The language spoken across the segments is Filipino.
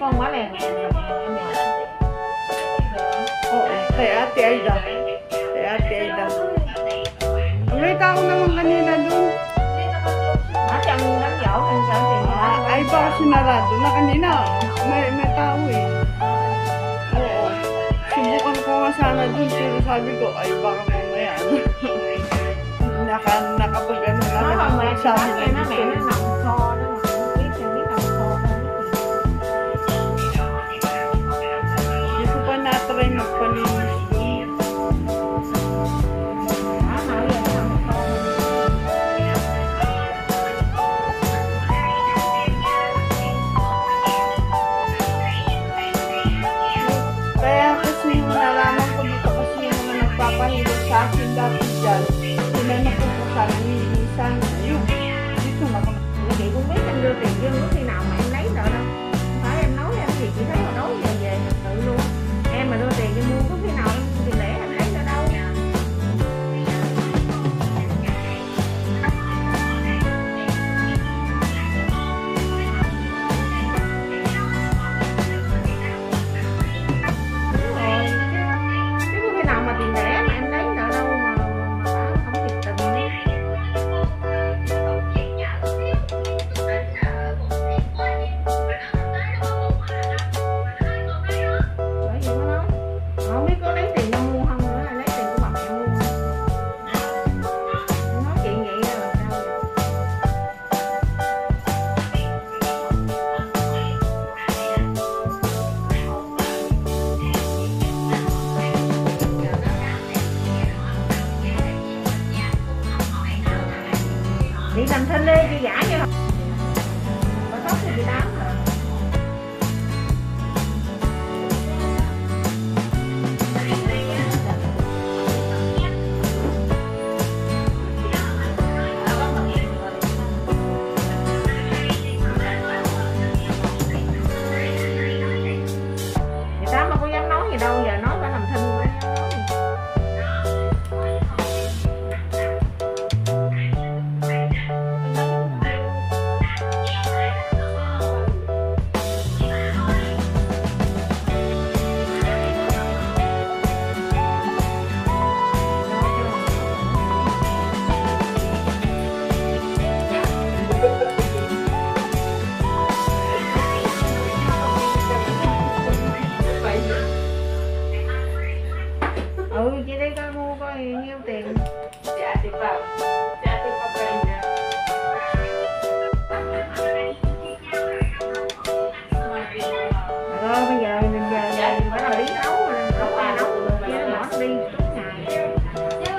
con quá lẹ. Kay Ate Aida. Kay Ate Aida. May tao naman kanina dun. Trong đám dỗ trên chợ tiền. Ay baka sinarado na kanina. May tao eh. Oo. Subukan ko nga sana dun. Pero sabi ko, ay baka mamaya. Nakapag ano na. Nó mà mẹ nó mẹ nó nằm kho đó. Biết nằm kho đó. Hindi ko pa na-try magpalinis. Papahilot sa akin dati dyan. Tinanong ko kung saan nilinisan. Ayun, dito na ako. Chị cũng biết anh đưa tiền Dương lúc khi nào mà em lấy nợ đâu. Phải em nói em thì chị thấy hồi đó giờ về thật sự luôn. Em mà đưa tiền cho mua có khi nào em tiền lẻ em lấy nữa đâu. Chị làm thinh đi, chị giả như không? Có tóc thì chị đám rồi. Chị Tám mà có dám nói gì đâu, giờ nói phải làm thinh quá. Chị đi coi mua coi nhiêu tiền. Dạ tiếp vào bên nha. Rồi bây giờ mình phải làm biến nấu rồi, nấu ai nấu được chứ bỏ nó đi suốt ngày. Vậy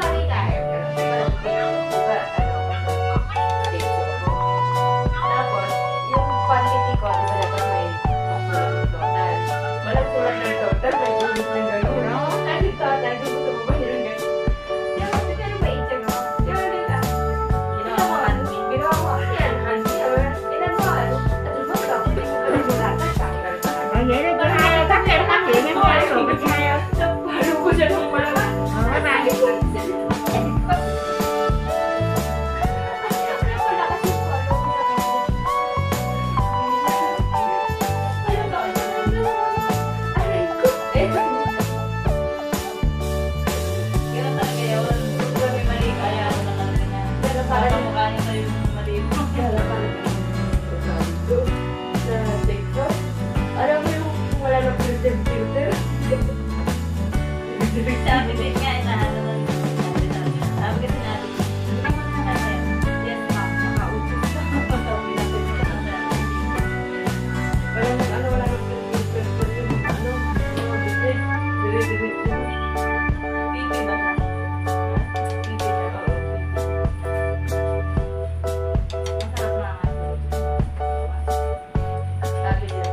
đó chị hai tắt em tắt chuyện em hai rồi chị hai ơi. Bye bye. Sabi din nga, inaano sabi kasi natin, yes ma'am, makautos na. Wala nang Pipi ba na? Pipi siya, oo. Masarap na nga. Sabi din.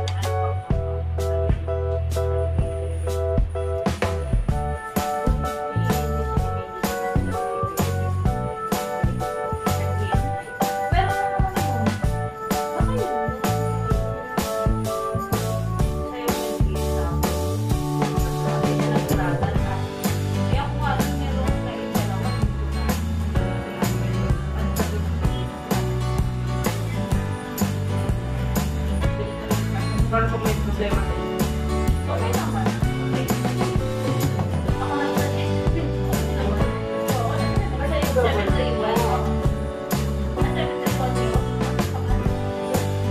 Para comer problema sa inyo. Okay naman. Okay. Ako lang sa inyo. Oo, basta yung 7 to 8. 7 to 8.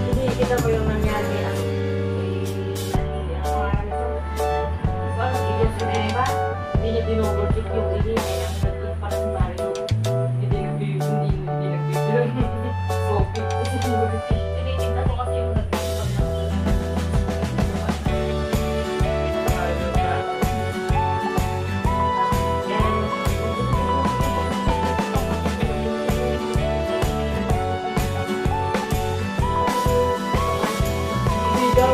Hindi, kita mo yung nangyari. Hindi niya dinobol-check yung ili kaya naging para sa Mario. Hindi nag-video. Copy. Tinitignan ko kasi yung nag-video. Hindi daw.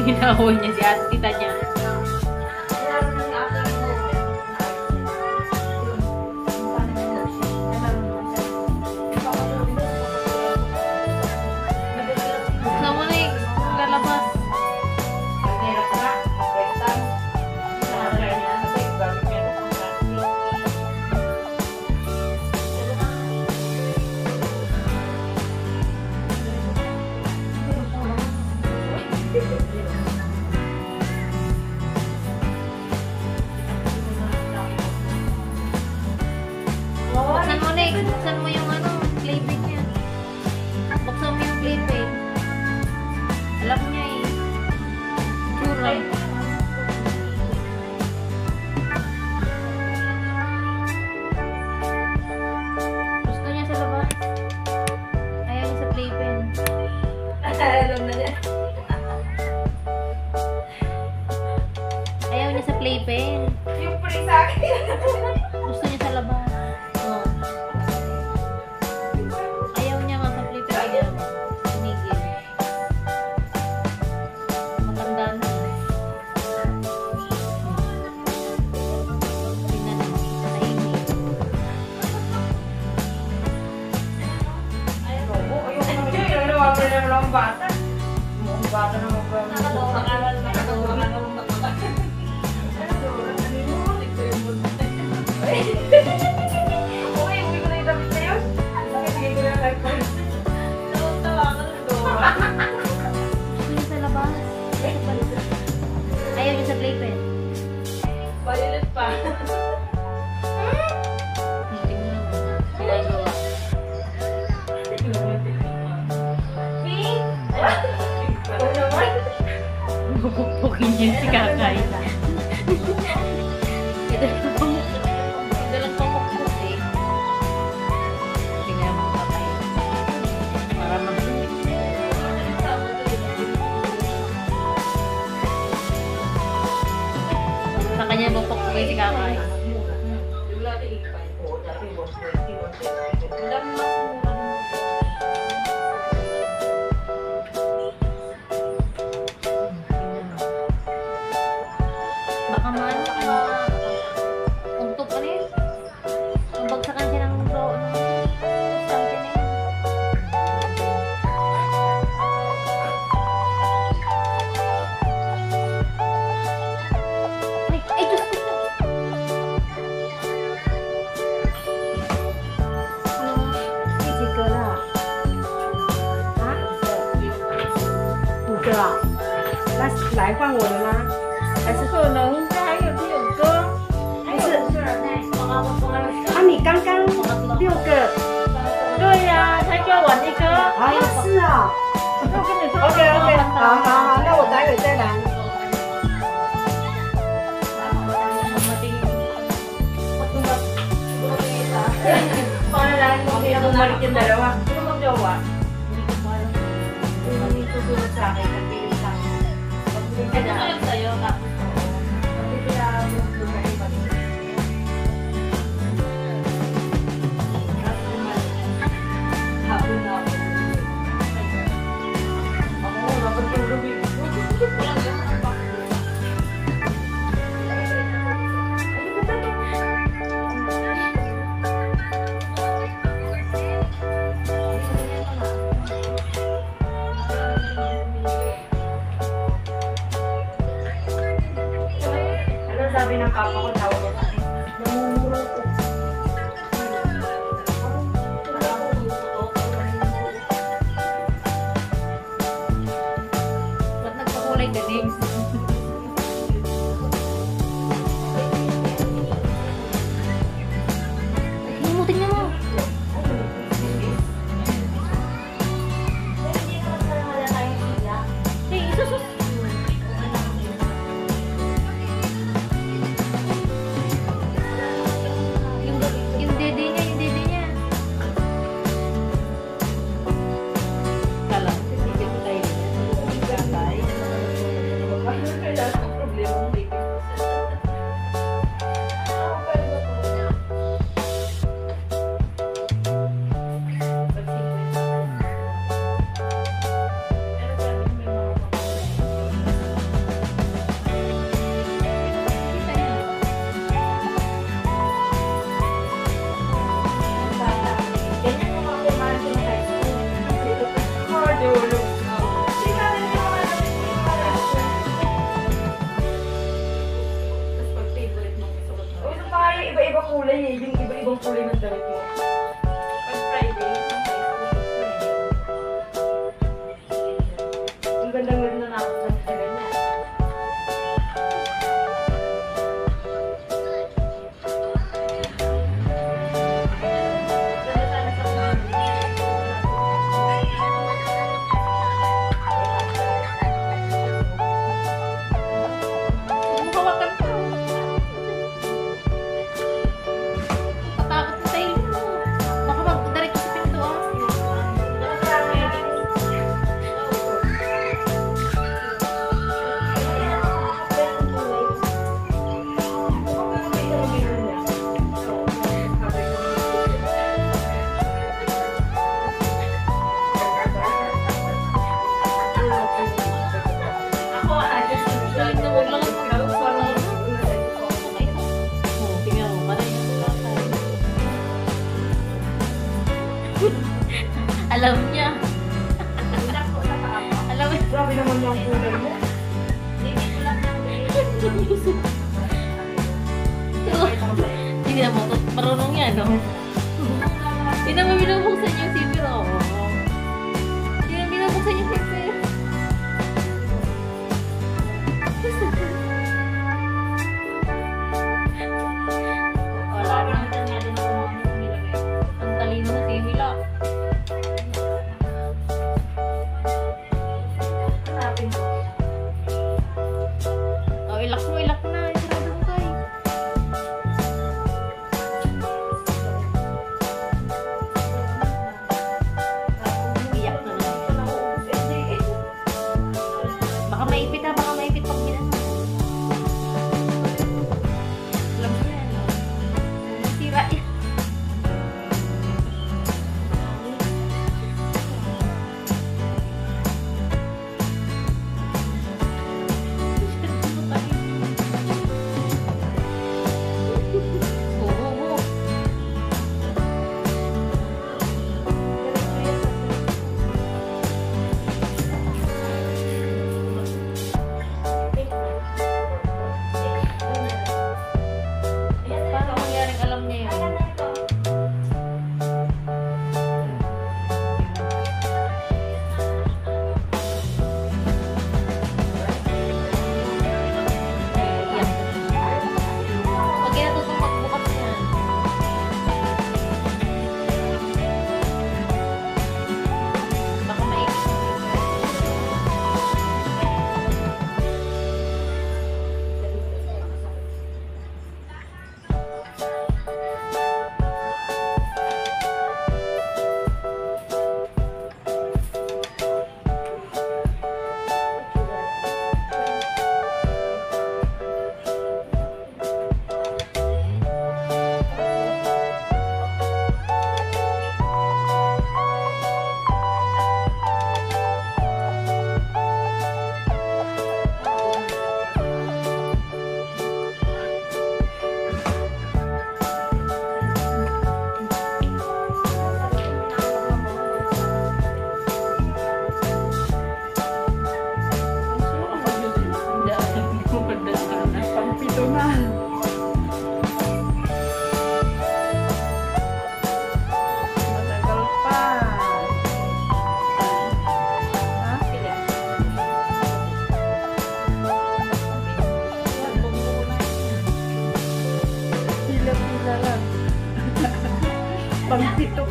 Hinahon niya si ate tita niya. Buksan mo na yung lalabas. niya sa playpen. Yung pre sa akin. Gusto niya sa labas. Oo. Ayaw niya nga sa playpen. Ayaw. Tumigil. Matanda na. Tingnan mo. Tahimik. Gusto niya sa labas. Ayaw niya sa playpen. Violet pa. Tingnan mo. Ginagawa. Bubukbukin niya si Kakay. Ito lang pamukbuk eh. Tingnan mo Kakay. Para mag-sumik. Sa kanya bubukbukin si Kakay. Baka maano ka na. Untok ka rin. Mabagsakan siya ng bro. Stante na yan. Ay, Diyos ko.来换我的吗？还是可能应该有这首歌？不是啊，你刚刚6个，对呀、才给我玩一个。啊，是啊。那我跟你说 ，OK OK，好好好，那我待会再来。Pangalan mo, kaya bumalik yung dalawa. Sino mag-jowa? Hindi susunod sa akin, nagpilit sa akin. Susunod sa'yo, tapos Hindi sila lumaki pa din. hapon na ako. Ako, napatulog eh. Walang ganun pa. Ano sabi ng papa ko, tawag ko sa akin? Namumuro ko. Ba't nagpakulay ka din? Tingnan mo, tingnan mo. Hey, isusus. Yung dede niya, yung dede niya. Kala ko, titigil ko tayo. Tatay. Iba-iba kulay eh, yung iba-ibang kulay ng damit mo. Pag Friday, Ang ganda-ganda na ako sa ganyan. Hawakan ko. Patakot na tayo mo. Alam niya. Alam niya. Grabe naman yung kulay mo. Hindi na mo, marunong yan, no? Hindi na mo binubuksan yung zipper, oh. Hindi na binubuksan yung zipper. Ang talino na si Mila. Oh, ilak mo na. Sarado mo kayo. Iyak na lang. Baka maipit pag ginano. Alam mo yan, no? Sira yan. Oo. Paano mangyaring alam niya yun? Pag kinatutong magbukas yan. Baka maipit. Pampito na. Matagal pa. Ha? Pila-pila lang. Pampito